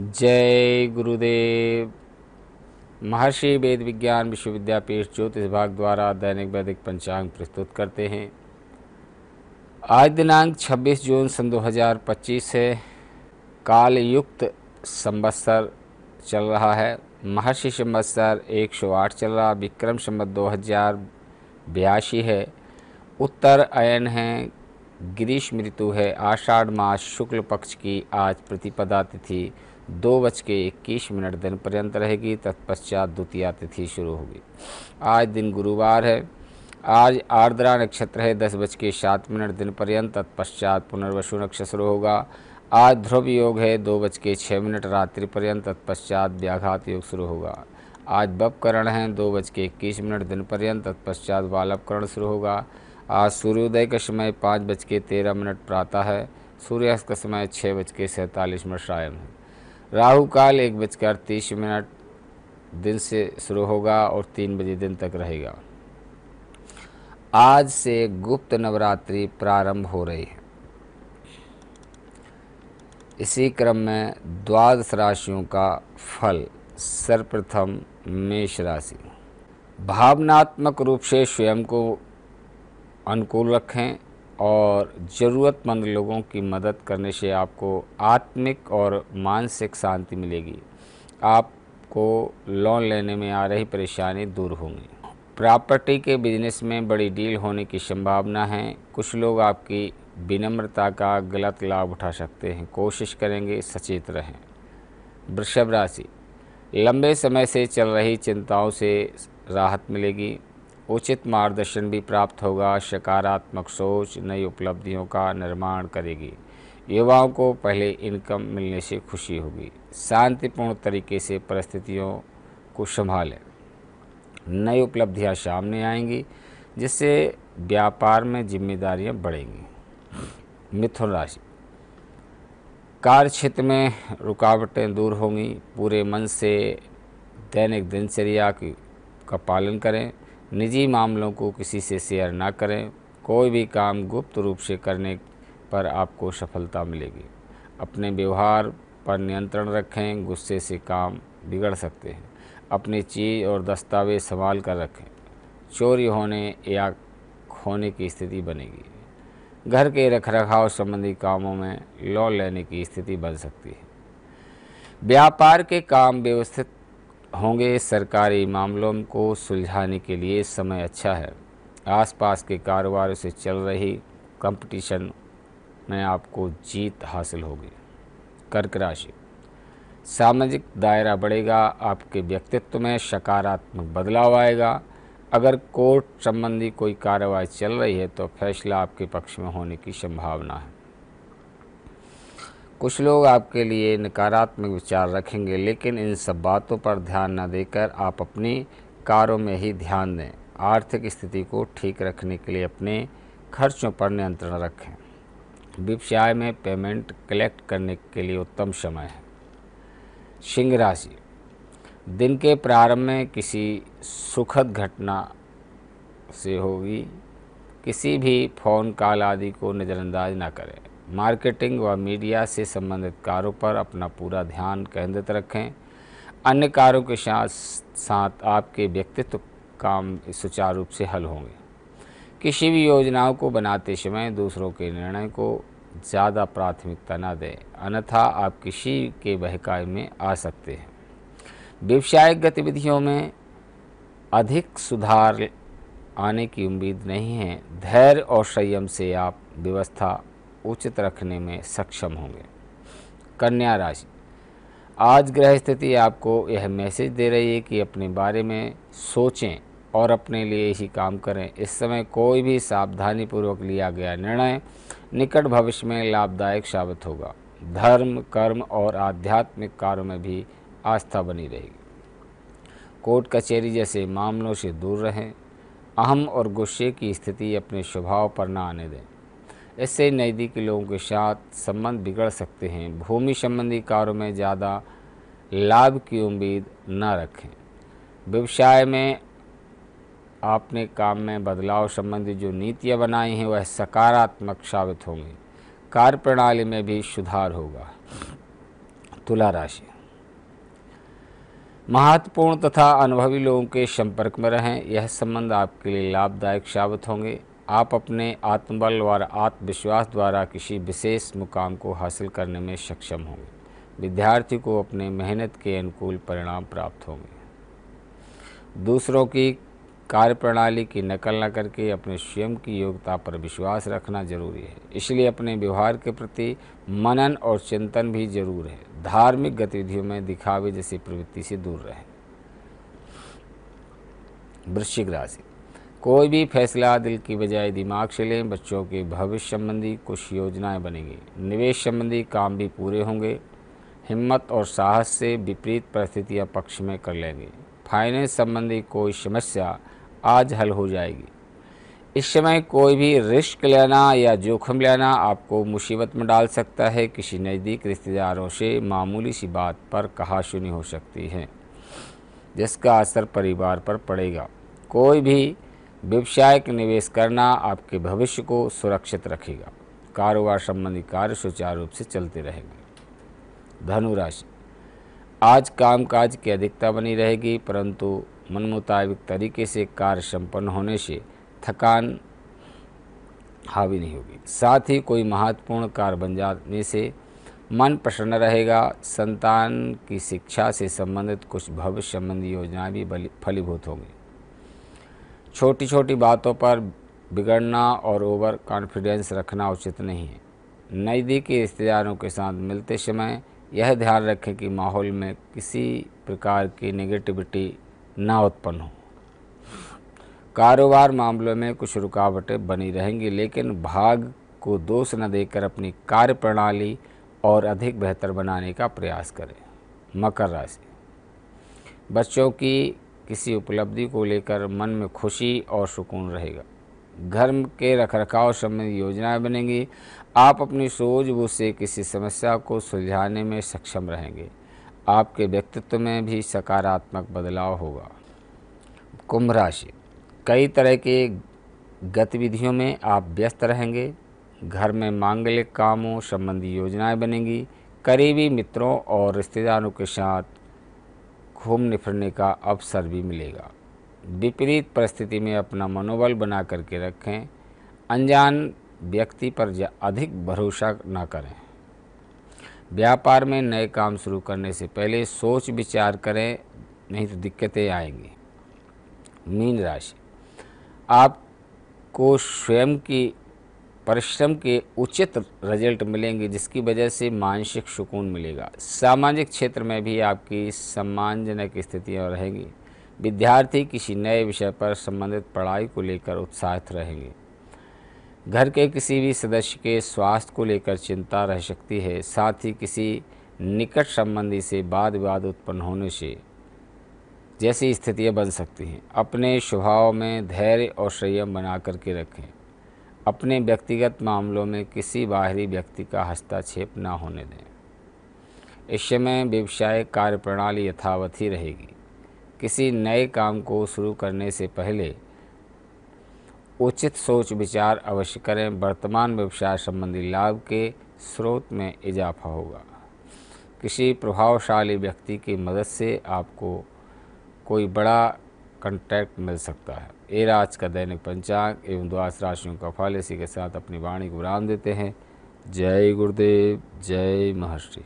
जय गुरुदेव। महर्षि वेद विज्ञान विश्वविद्यापीठ ज्योतिष विभाग द्वारा दैनिक वैदिक पंचांग प्रस्तुत करते हैं। आज दिनांक 26 जून सन 2025 है। काल युक्त संवत्सर चल रहा है। महर्षि संवत्सर 108 चल रहा। विक्रम संवत 2082 है। उत्तर अयन है। ग्रीष्म ऋतु है। आषाढ़ मास शुक्ल पक्ष की आज प्रतिपदा तिथि 2:21 दिन पर्यंत रहेगी। तत्पश्चात द्वितीया तिथि शुरू होगी। आज दिन गुरुवार है। आज आर्द्रा नक्षत्र है 10:07 दिन पर्यंत। तत्पश्चात पुनर्वसु नक्षत्र शुरू होगा। आज ध्रुव योग है 2:06 रात्रि पर्यंत। तत्पश्चात व्याघात योग शुरू होगा। आज बपकरण है 2:21 दिन पर्यंत। तत्पश्चात वालवकरण शुरू होगा। आज सूर्योदय का समय 5:13 प्रातः है। सूर्यास्त का समय 6:47 सायं है। राहु काल 1:30 दिन से शुरू होगा और 3 बजे दिन तक रहेगा। आज से गुप्त नवरात्रि प्रारंभ हो रही है। इसी क्रम में द्वादश राशियों का फल। सर्वप्रथम मेष राशि। भावनात्मक रूप से स्वयं को अनुकूल रखें और ज़रूरतमंद लोगों की मदद करने से आपको आत्मिक और मानसिक शांति मिलेगी। आपको लोन लेने में आ रही परेशानी दूर होंगी। प्रॉपर्टी के बिजनेस में बड़ी डील होने की संभावना है। कुछ लोग आपकी विनम्रता का गलत लाभ उठा सकते हैं। कोशिश करेंगे सचेत रहें। वृषभ राशि। लंबे समय से चल रही चिंताओं से राहत मिलेगी। उचित मार्गदर्शन भी प्राप्त होगा। सकारात्मक सोच नई उपलब्धियों का निर्माण करेगी। युवाओं को पहले इनकम मिलने से खुशी होगी। शांतिपूर्ण तरीके से परिस्थितियों को संभालें। नई उपलब्धियां सामने आएंगी जिससे व्यापार में जिम्मेदारियां बढ़ेंगी। मिथुन राशि। कार्य क्षेत्र में रुकावटें दूर होंगी। पूरे मन से दैनिक दिनचर्या का पालन करें। निजी मामलों को किसी से शेयर ना करें। कोई भी काम गुप्त रूप से करने पर आपको सफलता मिलेगी। अपने व्यवहार पर नियंत्रण रखें। गुस्से से काम बिगड़ सकते हैं। अपनी चीज़ और दस्तावेज संभाल कर रखें। चोरी होने या खोने की स्थिति बनेगी। घर के रखरखाव संबंधी कामों में लोन लेने की स्थिति बन सकती है। व्यापार के काम व्यवस्थित होंगे। सरकारी मामलों को सुलझाने के लिए समय अच्छा है। आसपास के कारोबार से चल रही कंपटीशन में आपको जीत हासिल होगी। कर्क राशि। सामाजिक दायरा बढ़ेगा। आपके व्यक्तित्व में सकारात्मक बदलाव आएगा। अगर कोर्ट संबंधी कोई कार्रवाई चल रही है तो फैसला आपके पक्ष में होने की संभावना है। कुछ लोग आपके लिए नकारात्मक विचार रखेंगे, लेकिन इन सब बातों पर ध्यान न देकर आप अपनी कार्यों में ही ध्यान दें। आर्थिक स्थिति को ठीक रखने के लिए अपने खर्चों पर नियंत्रण रखें। व्यवसाय में पेमेंट कलेक्ट करने के लिए उत्तम समय है। सिंह राशि। दिन के प्रारंभ में किसी सुखद घटना से होगी। किसी भी फ़ोन कॉल आदि को नज़रअंदाज न करें। मार्केटिंग व मीडिया से संबंधित कार्यों पर अपना पूरा ध्यान केंद्रित रखें। अन्य कार्यों के साथ साथ आपके व्यक्तित्व काम सुचारू रूप से हल होंगे। किसी भी योजनाओं को बनाते समय दूसरों के निर्णय को ज़्यादा प्राथमिकता न दें, अन्यथा आप किसी के बहकावे में आ सकते हैं। व्यावसायिक गतिविधियों में अधिक सुधार आने की उम्मीद नहीं है। धैर्य और संयम से आप व्यवस्था उचित रखने में सक्षम होंगे। कन्या राशि। आज ग्रह स्थिति आपको यह मैसेज दे रही है कि अपने बारे में सोचें और अपने लिए ही काम करें। इस समय कोई भी सावधानीपूर्वक लिया गया निर्णय निकट भविष्य में लाभदायक साबित होगा। धर्म, कर्म और आध्यात्मिक कार्यों में भी आस्था बनी रहेगी। कोर्ट कचहरी जैसे मामलों से दूर रहें। अहम और गुस्से की स्थिति अपने स्वभाव पर न आने दें। इससे नज़दीकी लोगों के साथ संबंध बिगड़ सकते हैं। भूमि संबंधी कार्यों में ज़्यादा लाभ की उम्मीद न रखें। व्यवसाय में आपने काम में बदलाव संबंधी जो नीतियां बनाई हैं वह सकारात्मक साबित होंगी। कार्यप्रणाली में भी सुधार होगा। तुला राशि। महत्वपूर्ण तथा अनुभवी लोगों के संपर्क में रहें। यह संबंध आपके लिए लाभदायक साबित होंगे। आप अपने आत्मबल और आत्मविश्वास द्वारा किसी विशेष मुकाम को हासिल करने में सक्षम होंगे। विद्यार्थी को अपने मेहनत के अनुकूल परिणाम प्राप्त होंगे। दूसरों की कार्यप्रणाली की नकल न करके अपने स्वयं की योग्यता पर विश्वास रखना जरूरी है। इसलिए अपने व्यवहार के प्रति मनन और चिंतन भी जरूर है। धार्मिक गतिविधियों में दिखावे जैसी प्रवृत्ति से दूर रहें। वृश्चिक राशि, कोई भी फैसला दिल की बजाय दिमाग से लें। बच्चों के भविष्य संबंधी कुछ योजनाएं बनेंगी। निवेश संबंधी काम भी पूरे होंगे। हिम्मत और साहस से विपरीत परिस्थितियां पक्ष में कर लेंगे। फाइनेंस संबंधी कोई समस्या आज हल हो जाएगी। इस समय कोई भी रिस्क लेना या जोखिम लेना आपको मुसीबत में डाल सकता है। किसी नज़दीक रिश्तेदारों से मामूली सी बात पर कहासुनी हो सकती है, जिसका असर परिवार पर पड़ेगा। कोई भी व्यवसायिक निवेश करना आपके भविष्य को सुरक्षित रखेगा। कारोबार संबंधी कार्य सुचारू रूप से चलते रहेंगे। धनु राशि, आज कामकाज की अधिकता बनी रहेगी, परंतु मन मुताबिक तरीके से कार्य संपन्न होने से थकान हावी नहीं होगी। साथ ही कोई महत्वपूर्ण कार्य बन जाने से मन प्रसन्न रहेगा। संतान की शिक्षा से संबंधित कुछ भविष्य संबंधी योजनाएं भी फलीभूत होंगी। छोटी छोटी बातों पर बिगड़ना और ओवर कॉन्फिडेंस रखना उचित नहीं है। नज़दीकी रिश्तेदारों के साथ मिलते समय यह ध्यान रखें कि माहौल में किसी प्रकार की नेगेटिविटी ना उत्पन्न हो। कारोबार मामलों में कुछ रुकावटें बनी रहेंगी, लेकिन भाग को दोष न देकर अपनी कार्य प्रणाली और अधिक बेहतर बनाने का प्रयास करें। मकर राशि, बच्चों की किसी उपलब्धि को लेकर मन में खुशी और सुकून रहेगा। घर के रखरखाव संबंधी योजनाएं बनेंगी। आप अपनी सूझबूझ से किसी समस्या को सुलझाने में सक्षम रहेंगे। आपके व्यक्तित्व में भी सकारात्मक बदलाव होगा। कुंभ राशि, कई तरह के गतिविधियों में आप व्यस्त रहेंगे। घर में मांगलिक कामों संबंधी योजनाएं बनेंगी। करीबी मित्रों और रिश्तेदारों के साथ घूमने फिरने का अवसर भी मिलेगा। विपरीत परिस्थिति में अपना मनोबल बना करके रखें। अनजान व्यक्ति पर अधिक भरोसा न करें। व्यापार में नए काम शुरू करने से पहले सोच विचार करें, नहीं तो दिक्कतें आएंगी। मीन राशि, आपको स्वयं की परिश्रम के उचित रिजल्ट मिलेंगे, जिसकी वजह से मानसिक सुकून मिलेगा। सामाजिक क्षेत्र में भी आपकी सम्मानजनक स्थितियाँ रहेंगी। विद्यार्थी किसी नए विषय पर संबंधित पढ़ाई को लेकर उत्साहित रहेंगे। घर के किसी भी सदस्य के स्वास्थ्य को लेकर चिंता रह सकती है। साथ ही किसी निकट संबंधी से वाद विवाद उत्पन्न होने से जैसी स्थितियाँ बन सकती हैं। अपने स्वभाव में धैर्य और संयम बना करके रखें। अपने व्यक्तिगत मामलों में किसी बाहरी व्यक्ति का हस्तक्षेप न होने दें। इस समय व्यवसायिक कार्यप्रणाली यथावत ही रहेगी। किसी नए काम को शुरू करने से पहले उचित सोच विचार अवश्य करें। वर्तमान व्यवसाय संबंधी लाभ के स्रोत में इजाफा होगा। किसी प्रभावशाली व्यक्ति की मदद से आपको कोई बड़ा कॉन्ट्रैक्ट मिल सकता है। ये आज का दैनिक पंचांग एवं द्वादश राशियों का फल। इसी के साथ अपनी वाणी को विराम देते हैं। जय गुरुदेव, जय महर्षि।